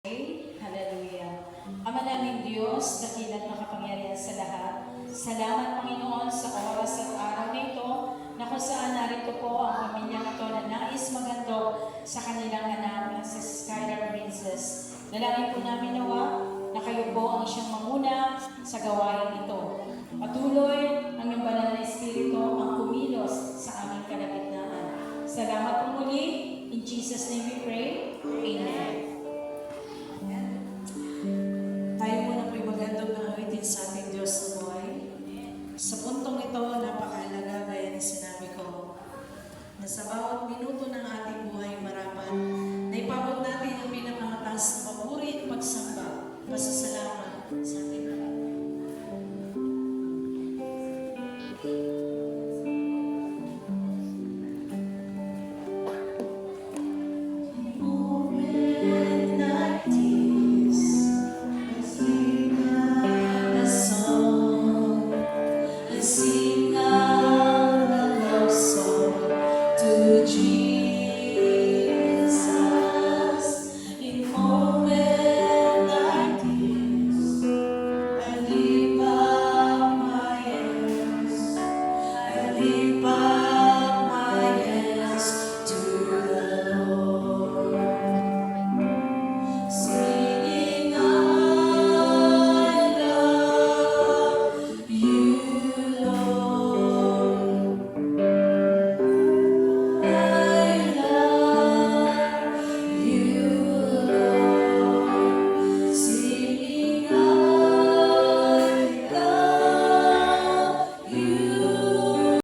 Hallelujah. Ama naming Diyos, dakila't makapangyarihan sa lahat. Salamat, Panginoon, sa oras at araw na ito na kung saan narito po ang pamilyang ito na nais magandog sa kanilang anak na si Skylar Princess. Dalangin po namin nawa na kayo po ang siyang manguna sa gawain ito. Patuloy ang iyong banal na Espiritu ang kumilos sa aming kalagitnaan. Salamat po muli. In Jesus' name we pray. Amen.